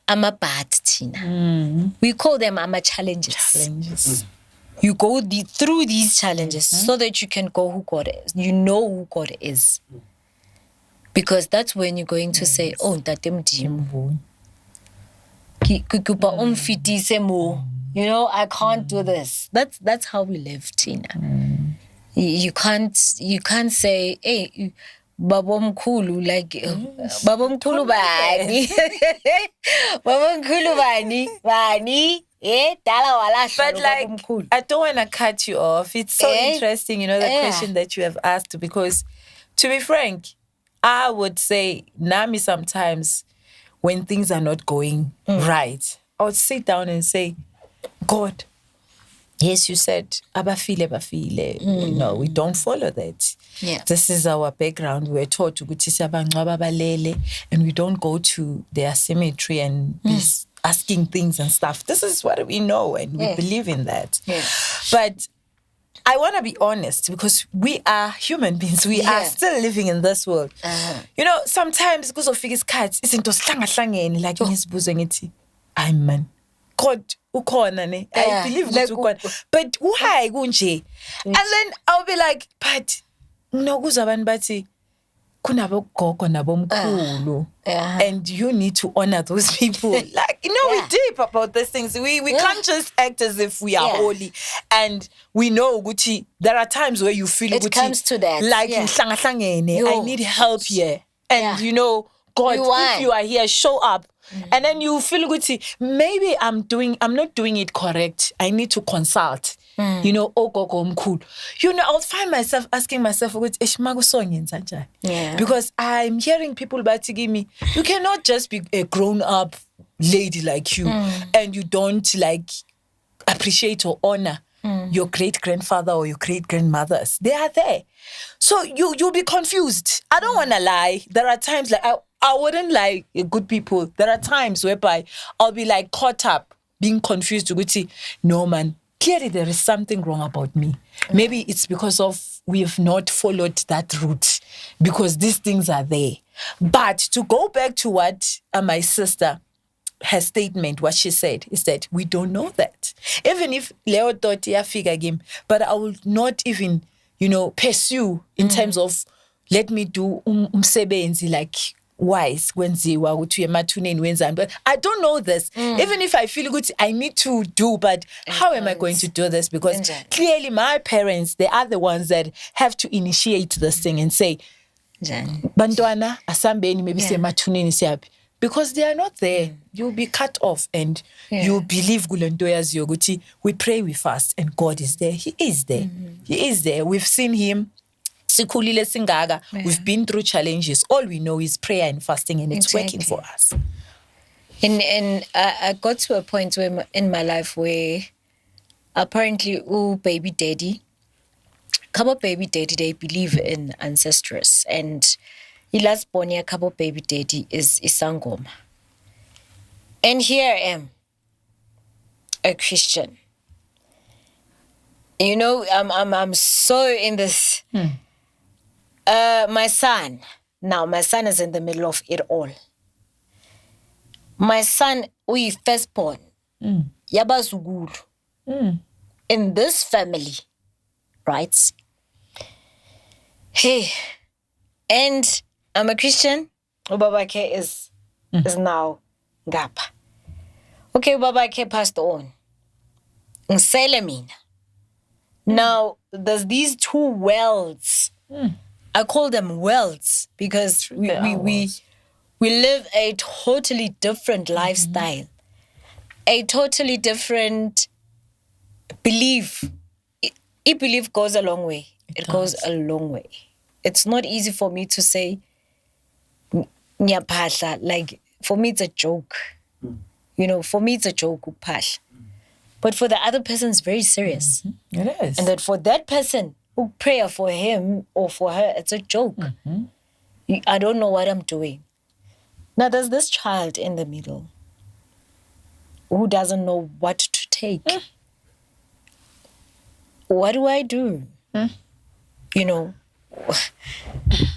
ama-bad, Tina. We call them ama-challenges. You go through these challenges so that you can go who God is. You know who God is. Because that's when you're going to say, oh, tatem dimu. You know, I can't do this. That's how we live, Tina. You can't say, hey, babomkhulu, like babomkhulu bani. Babomkhulu bani. But like, I don't want to cut you off. It's so interesting, you know, the question that you have asked, because to be frank, I would say, Nami, sometimes when things are not going right, I would sit down and say, God, yes, you said, abafile. You know, we don't follow that. Yeah. This is our background. We're taught to go to and we don't go to their cemetery and be asking things and stuff. This is what we know and we believe in that. Yeah. But I want to be honest, because we are human beings. We are still living in this world. You know, sometimes because of figures cats, it's into slanga like nisibuzo ngithi, ay man, God ukhona ne. I believe like, ukhona. But why kunje? And then I'll be like, but no kuzabantu bathi kunabogogo nabomkhulu. And you need to honor those people. Like, you know, we're deep about these things. We can't just act as if we are holy. And we know, Gucci, there are times where you feel it Gucci, comes to that. like I need help here. And you know, God, if you are here, show up. And then you feel Gucci, maybe I'm not doing it correct. I need to consult. You know, you know, I'll find myself asking myself, because I'm hearing people give me, you cannot just be a grown-up lady like you and you don't like appreciate or honor your great-grandfather or your great-grandmothers. They are there. So you'll be confused. I don't want to lie. There are times like I wouldn't lie, good people. There are times whereby I'll be like caught up, being confused to go see, no man, clearly there is something wrong about me. Maybe it's because of we have not followed that route, because these things are there. But to go back to what my sister, her statement, what she said, is that we don't know that. Even if Leo thought figure game, but I will not even, you know, pursue in terms of let me do umsebenzi like wise kwenziwa ukuthi emathuneni wenzani. But I don't know this. Even if I feel good, I need to do, but how am I going to do this? Because clearly my parents, they are the ones that have to initiate this thing and say, bantwana asambeni maybe say emathuneni siyapi. Because they are not there. You'll be cut off and you believe gulentoyaziyo, we pray, we fast, and God is there. He is there. He is there. We've seen him. We've been through challenges. All we know is prayer and fasting, and it's working for us. And I got to a point where in my life where apparently, baby daddy, they believe in ancestors. And the last born year, baby daddy is Isangoma. And here I am, a Christian. You know, I'm so in this. My son is in the middle of it all. My son, we firstborn, Yabazugulu, in this family, right? Hey, and I'm a Christian. Ubabake is now Gapa. Okay, Ubabake passed on. Ngisele mina. Now, there's these two worlds I call them worlds because we live a totally different lifestyle, a totally different belief. I belief goes a long way. It goes a long way. It's not easy for me to say, nyapahla. Like, for me, it's a joke. You know, for me, it's a joke. But for the other person, it's very serious. It is. And that for that person, who prayer for him or for her, it's a joke. I don't know what I'm doing. Now, there's this child in the middle who doesn't know what to take. What do I do? You know,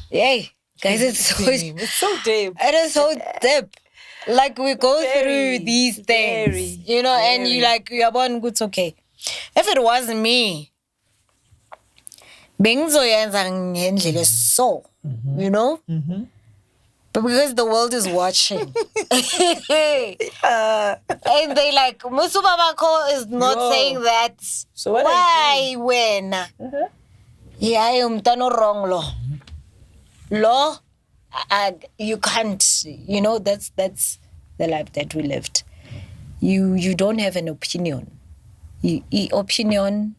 yay, guys, it's so deep. It is so deep. Like, we go through these things, you know, and you're born good, okay. If it wasn't me, so, you know, but because the world is watching, and they like, Musubabako is not saying that. So why when? Yeah, I'm done wrong law. You can't, you know, that's the life that we lived. You don't have an opinion. Opinion,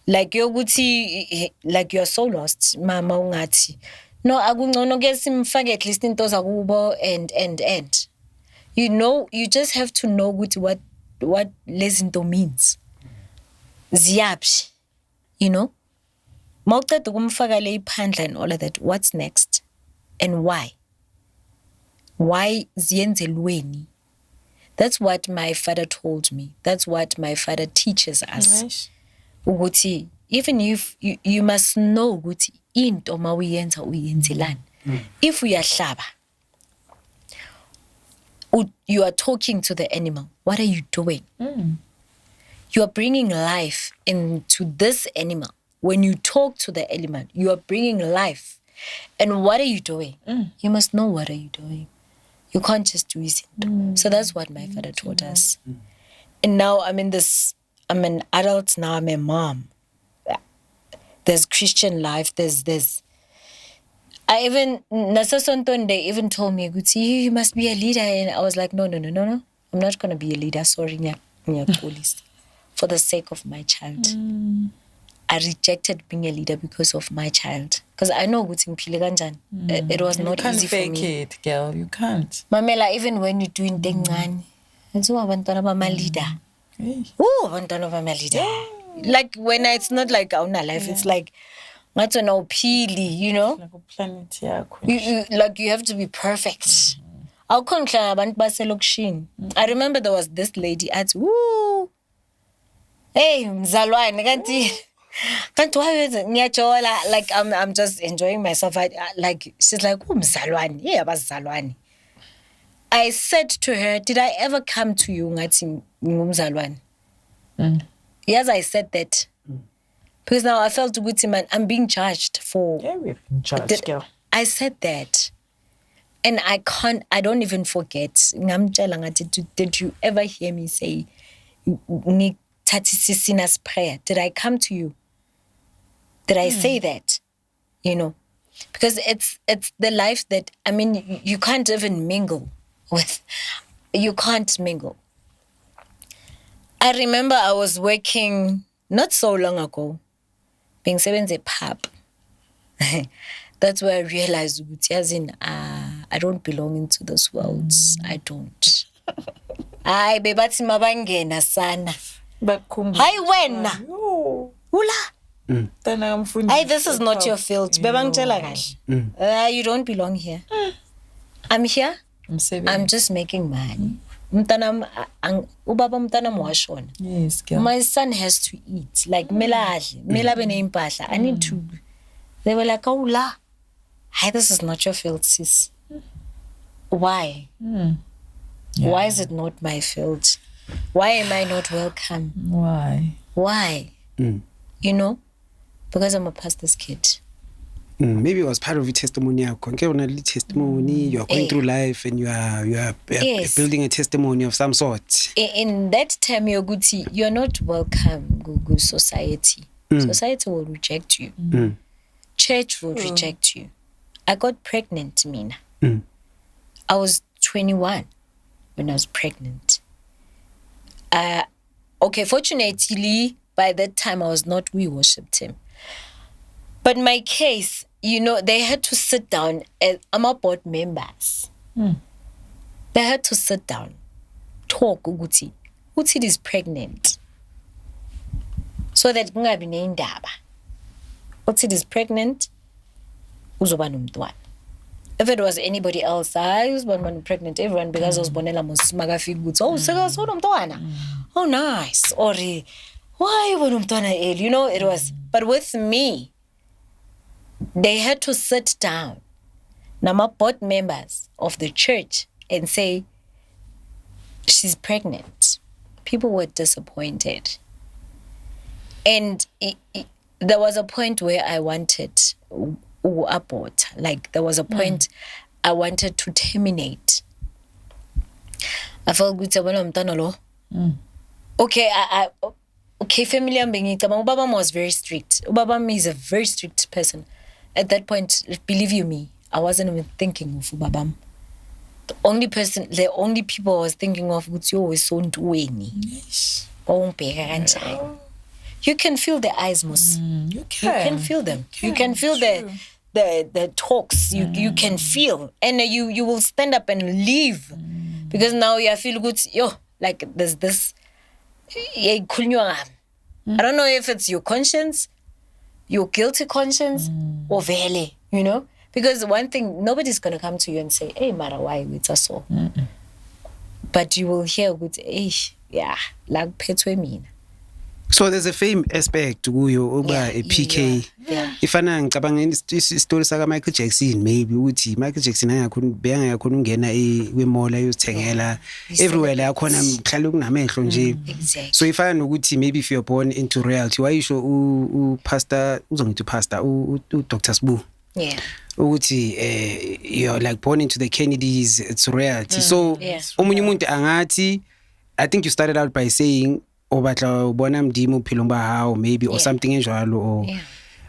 like you're so lost, mama ungati. No, akungcono ke simfake at least into zakubo and. You know, you just have to know what lezinto means. Ziyaphi, you know? Mawuqeda ukumfaka le iphandla and all of that, what's next? And why? Why ziyenzelweni? That's what my father told me. That's what my father teaches us. Nice. Ukuthi, even if you must know ukuthi into mawuyenza uyenzelani. If uyahlaba, you are talking to the animal. What are you doing? You are bringing life into this animal. When you talk to the animal, you are bringing life. And what are you doing? You must know what are you doing. You can't just do it. So that's what my father taught us. And now I'm an adult now, I'm a mom. There's Christian life, there's I even, Nasasonton, they even told me, you must be a leader. And I was like, no. I'm not going to be a leader. Sorry, for the sake of my child. I rejected being a leader because of my child. Because I know it was not easy for me. You can't fake it, girl. You can't. Mamela, even when you're doing things, and so I'm a leader. Oh, I'm a leader. Like, when it's not like our life, it's like, you know? Like, you have to be perfect. I remember there was this lady at, woo! Hey, Mzalwane, like I'm just enjoying myself. Like, she's like, oh, Mzalwane, yeah, Mzalwane. I said to her, did I ever come to you ngathi ngumzalwane? Yes, I said that. Because now I felt good, man, I'm being judged for. Yeah, we've been judged, girl. I said that. And I don't even forget. Did you ever hear me say, Tatisisina's prayer? Did I come to you? Did I say that? You know? Because it's the life that, you can't even mingle with. You can't mingle. I remember I was working not so long ago, being 7 pub. That's where I realized, I don't belong into this world. I don't. Ay, bebathi mabangena sana. Hi, wena. Ula. Hey, this is not your field. Bebangitshela kahle. You don't belong here. I'm here. I'm just making money. Ubaba mtanam washona. Yes, girl. My son has to eat. Like, mela bene impahla. I need to. They were like, oh la. Hey, this is not your field, sis. Why? Yeah. Why is it not my field? Why am I not welcome? Why? You know? Because I'm a pastor's kid. Maybe it was part of your testimony. Testimony. You are going through life and you are building a testimony of some sort. In that time, you're not welcome, Google society. Society will reject you. church would reject you. I got pregnant, Mina. I was 21 when I was pregnant. Okay, fortunately, by that time I was not, we worshipped him. But my case, you know, they had to sit down. I'm a board members. They had to sit down, talk. Uguti is pregnant, so that kungabi neindaba. Uguti is pregnant. Uzoba nomntwana. If it was anybody else, I was born pregnant. Everyone, because I was born magafika ukuthi oh seka oh nice, or why nomntwana? You know, it was. But with me, they had to sit down, nama board members of the church, and say, she's pregnant. People were disappointed. And there was a point where I wanted to abort. Like, there was a point I wanted to terminate. I felt good to okay, okay, family Ubaba was very strict. Ubaba is a very strict person. At that point, believe you me, I wasn't even thinking of Ubaba. The only people I was thinking of was so yes. You can feel the eyes, Mus. You can feel them. You can feel the talks. You can feel, and you will stand up and leave because now you feel good. Like there's this. I don't know if it's your conscience, your guilty conscience, or vele, you know. Because one thing, nobody's going to come to you and say, hey, Mara, why it's us so? But you will hear good, yeah, like petwe mean. So there's a fame aspect to kuyo uba a PK. Ifana ngicabanga isitory saka Michael Jackson, maybe uthi Michael Jackson ayakhona ungena kwemola yosithengela everywhere la khona mhlala kunamehlo nje. So ifana nokuthi maybe if you're born into reality, why you show u pastor uzongithi pastor u Dr. Sbu. Yeah. Ukuthi you're like born into the Kennedys, it's reality. So omunye umuntu angathi, I think you started out by saying obatla ubona mdimu philomba how maybe or something enjalo or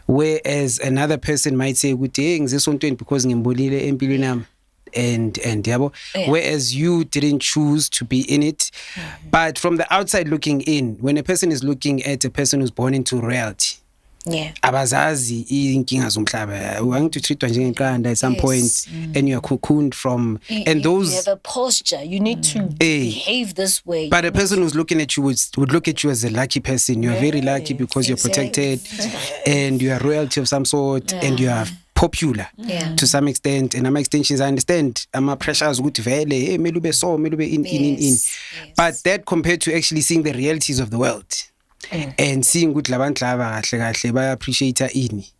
whereas another person might say ukuthi hey ngizesontweni because ngimbolile empilweni nami and yabo whereas you didn't choose to be in it. But from the outside looking in, when a person is looking at a person who's born into reality, abazazi inkinga zomhlaba wangithi treatwa njengeqanda at some point and you are cocooned from and those you have a posture, you need to behave this way. But a person who's looking at you would look at you as a lucky person. You are very lucky because you're protected and you are royalty of some sort and you are popular to some extent. And my extensions, I understand my pressures would vele melube so melube in but that compared to actually seeing the realities of the world and seeing good labantu laba kahle baya appreciate ini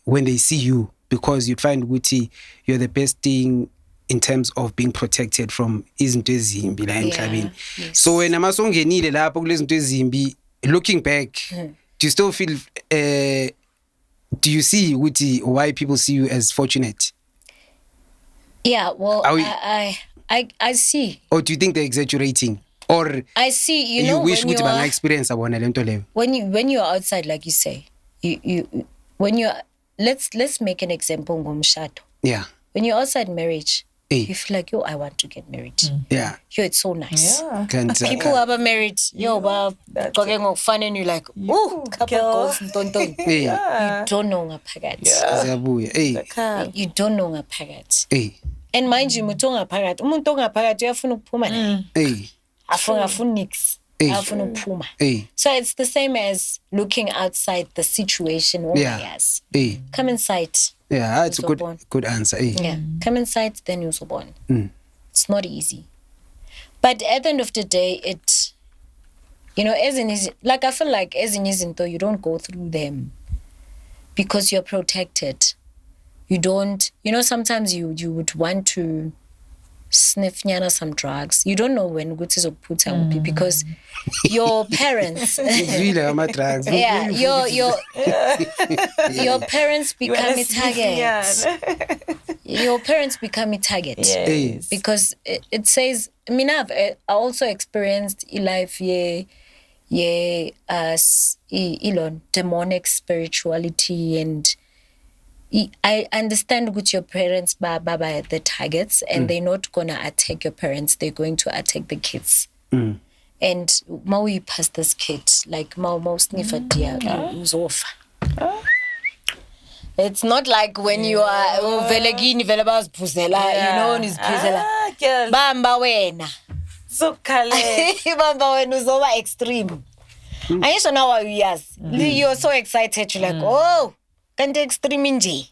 when they see you, because you'd find ukuthi you're the best thing in terms of being protected from izinto ezimbi la emhlabeni. So when amasongenile lapho kulezinto ezimbi, looking back, do you still feel do you see ukuthi why people see you as fortunate? Yeah, well, I see. Or do you think they're exaggerating? Or I see, you know, wish ukuthi banga experience abona lento leyo. When you're outside, like you say, you when you're let's make an example ngomshado. Yeah. When you're outside marriage, you feel like I want to get married. Yeah. It's so nice. Yeah. People are married. Talking of fun and you're like, oh, couple goals, don't. You don't know ngaphakathi. You don't know ngaphakathi. And mind you, umuntu ongaphakathi uyafuna ukuphuma naye. Afuna nix. Afuna ukuphuma. So it's the same as looking outside the situation. Yes. Come inside. Yeah, it's a good answer. Yeah, come inside, then you're so born. It's not easy. But at the end of the day, it, you know, as in like I feel like as in isn't though you don't go through them because you're protected. You don't, you know, sometimes you would want to sniff some drugs. You don't know when good is put out because your parents yeah, your parents become a target. Your parents become a target. Yes. Because it says, I mean, I also experienced a life demonic spirituality, and I understand with your parents ba the targets, and they're not gonna attack your parents, they're going to attack the kids. And ma we pastor's kid, like ma sniffer dear uzofa. It's not like when you are velegini velabas puzela, you know, is puzela. Bamba wena. So kale. Bamba wena uzoba extreme. I used to know how years. You're so excited, you're like, oh, can the extreme inji.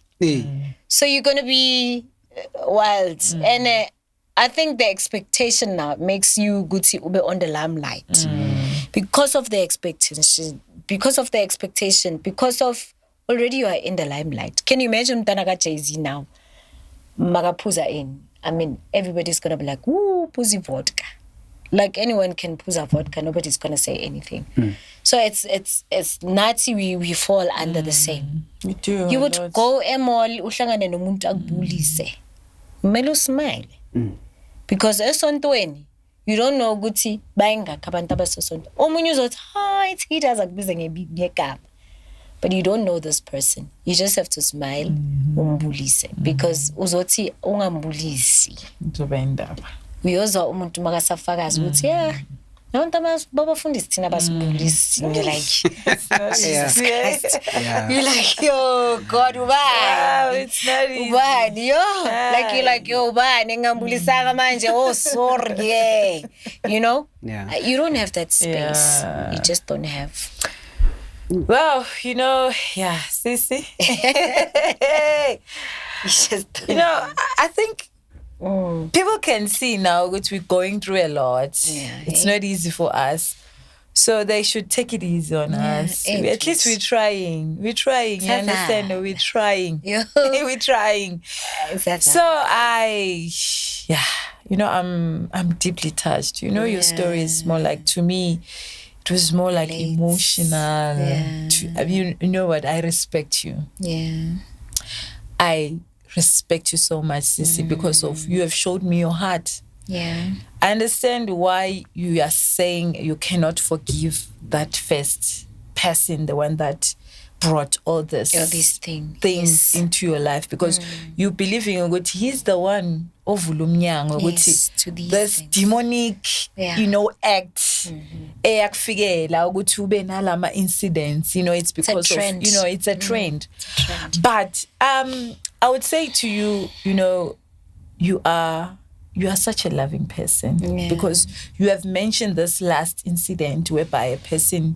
So you're gonna be wild. And I think the expectation now makes you good to be on the limelight. Because of the expectation, because already you are in the limelight. Can you imagine Tanaga Jay-Z now? Magapuza in. I mean, everybody's gonna be like, ooh, pussy vodka. Like anyone can puza vodka, nobody's gonna say anything. So it's Nazi, we fall under the same. We do. You would go mall, uhlangane nomuntu akubulise. Melo smile. Because esontweni, you don't know ukuthi bayingakho abantu abasesonto. Omunye uzothi, "Hi, it's he does akubize ngegama." But you don't know this person. You just have to smile, umbulise, because uzothi ungambulisi. Uyozwa umuntu makasafakaza ukuthi abantu babafundisi thina basibulisi. You're like, Jesus Christ. You're like, yo, God, ubani? It's not easy. Ubani, yo. Like, you're like, yo, ubani, ngambulisanga manje, oh, sorry. You know? Yeah. You don't have that space. You just don't have. Well, you know, Sissy. You know, I think people can see now that we're going through a lot. It's not easy for us. So they should take it easy on us. At least we're trying. You understand? We're trying. We're trying. So you know, I'm deeply touched. You know, your story is more like, to me, it was more like emotional. You know what? I respect you. I respect you so much, Sissy, because of you have showed me your heart. I understand why you are saying you cannot forgive that first person, the one that brought all these things into your life, because you believe in what he's the one of this demonic you know act incidents, you know, it's because of, you know, it's a trend. But I would say to you, you know, you are such a loving person, because you have mentioned this last incident whereby a person,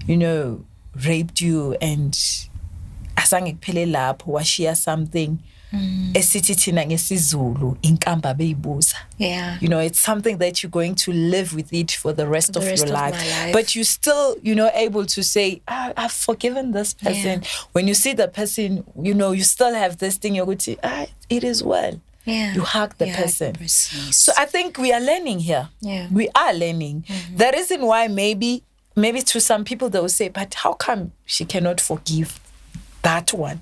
you know, raped you and asange kuphele lapho washiya something esithi thina ngesizulu inkamba beyibuza. You know, it's something that you're going to live with it for the rest of your life. But you still, you know, able to say, I've forgiven this person. When you see the person, you know, you still have this thing, you're going to say, it is well. You hug the person. So I think we are learning here. We are learning. The reason why maybe to some people they will say, but how come she cannot forgive that one?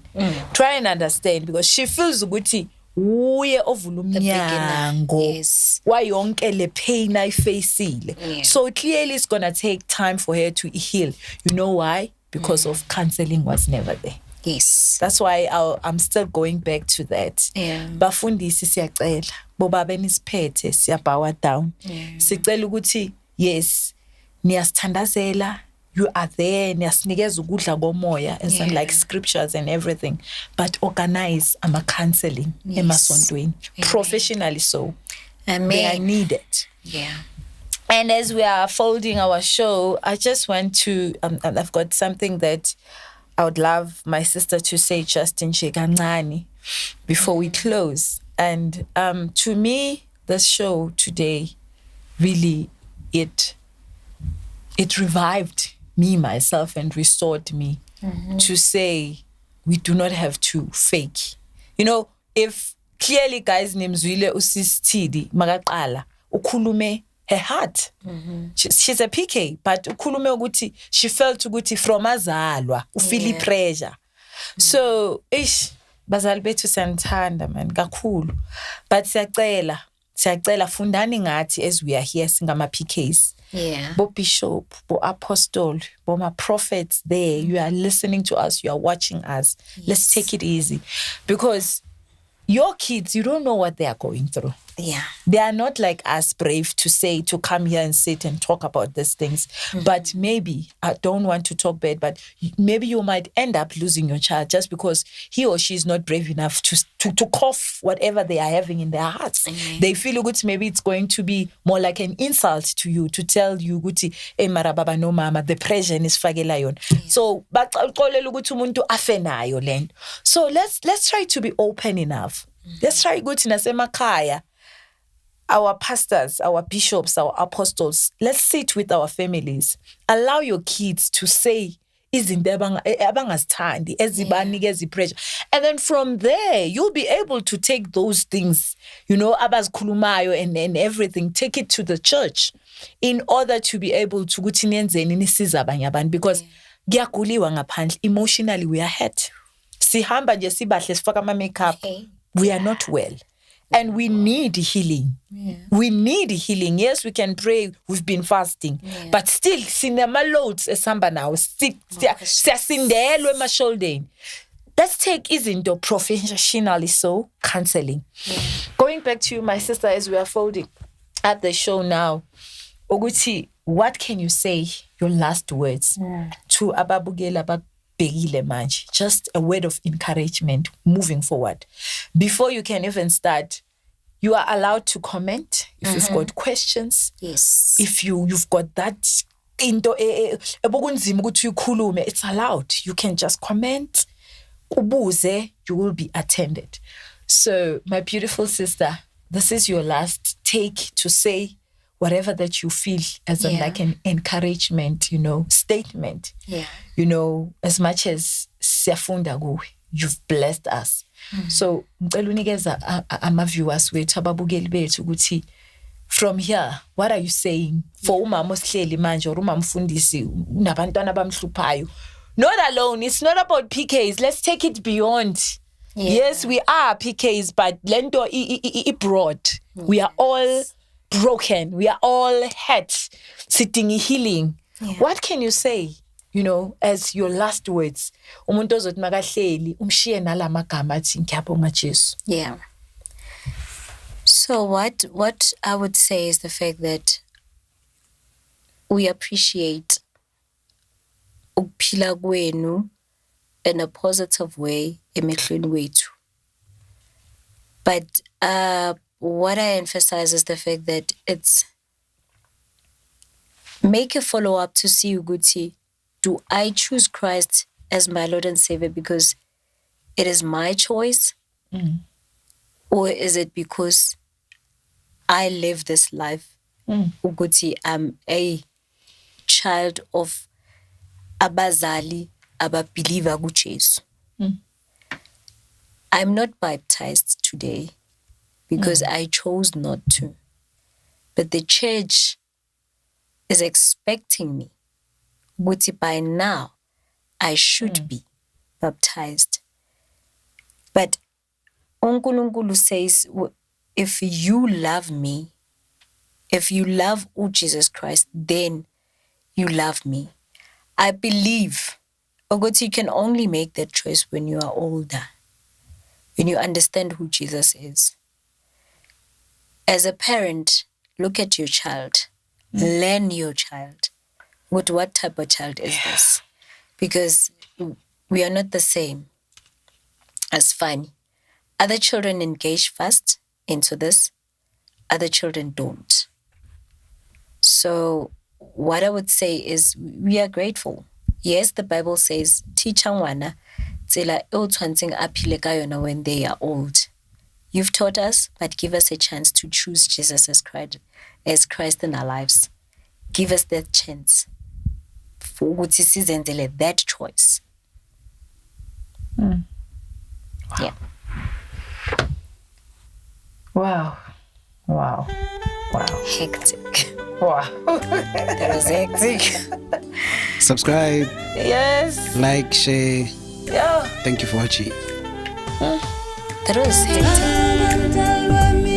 Try and understand, because she feels ukuthi uye ovulumnyango wayonke le pain ayifacile. So clearly it's gonna take time for her to heal. You know why? Because of counseling was never there. That's why I'm still going back to that. Bafundisi siyacela bobaba nisiphethe siyabow down. Sicela ukuthi yes, niyasithandazela, you are there, niyasinikeza ukudla komoya, and like scriptures and everything, but organize counseling emasontweni professionally, so they are needed. And as we are folding our show, I just want to I've got something that I would love my sister to say just in Shekancane before we close. And to me, this show today really it revived me, myself, and restored me to say we do not have to fake. You know, if clearly guys nimzwile usisithidi makaqala ukhulume her heart. She's a PK, but ukhulume ukuthi she felt ukuthi from azalwa ufeel pressure. So bazali bethu siyanthanda man kakhulu, but siyacela fundani ngathi as we are here singama PKs. Yeah. Bo bishop, bo apostle, bo my prophets there. You are listening to us. You are watching us. Yes. Let's take it easy. Because your kids, you don't know what they are going through. Yeah. They are not like us, brave to come here and sit and talk about these things. But maybe, I don't want to talk bad, but maybe you might end up losing your child just because he or she is not brave enough to cough whatever they are having in their hearts. They feel good. Maybe it's going to be more like an insult to you to tell you, hey, mara baba no mama, the pressure is fagela yon. So, so let's try to be open enough. Let's try good in Asemakaya. Our pastors, our bishops, our apostles, let's sit with our families. Allow your kids to say, and then from there, you'll be able to take those things, abaz kulumayo and everything, take it to the church in order to be able to because emotionally we are hurt. Sihamba nje sibahle sifaka ama makeup. We are not well. And we need healing. Yeah. We need healing. Yes, we can pray. We've been fasting. Yeah. But still, cinema loads esamba now. Let's take izinto professionally so counseling. Yeah. Going back to you, my sister, as we are folding at the show now. Oguti, what can you say, your last words to ababugela begile manje? Just a word of encouragement moving forward. Before you can even start, you are allowed to comment if you've got questions. Yes. If you've got that into it's allowed. You can just comment. Ubuze, you will be attended. So, my beautiful sister, this is your last take to say whatever that you feel as like an encouragement, statement. Yeah. As much as siyafunda kuwe, you've blessed us. So, ngicela unikeza ama-viewers wethu ababukeli bethu ukuthi from here, what are you saying for umama osihleli manje or umama mfundisi unabantwana abamhluphayo? Not alone. It's not about PKs. Let's take it beyond. Yeah. Yes, we are PKs, but lento broad. Yeah. We are all broken. We are all hurt. Sitting healing. Yeah. What can you say? As your last words. Umuntu ozothi makahleli umshiye nalamagama athi ngiyabonga Jesu. Yeah. So what I would say is the fact that we appreciate ukuphila kwenu in a positive way emehlweni wethu. But what I emphasize is the fact that it's make a follow-up to see ukuthi, do I choose Christ as my Lord and Savior because it is my choice? Or is it because I live this life? Ukuthi I'm a child of abazali ababeliever kuJesu. I'm not baptized today because I chose not to. But the church is expecting me. But by now, I should be baptized. But uNkulunkulu says, if you love me, if you love Jesus Christ, then you love me. I believe, you can only make that choice when you are older, when you understand who Jesus is. As a parent, look at your child, learn your child. What type of child is this? Because we are not the same. It's funny. Other children engage fast into this. Other children don't. So what I would say is we are grateful. Yes, the Bible says, teach ngwana tsela eo tshwantseng a phile ka yona when they are old. You've taught us, but give us a chance to choose Jesus as Christ in our lives. Give us that chance. For that choice. Wow. Yeah. Wow. Hectic. Wow. That was hectic. Subscribe. Yes. Like, share. Yeah. Thank you for watching. That was hectic.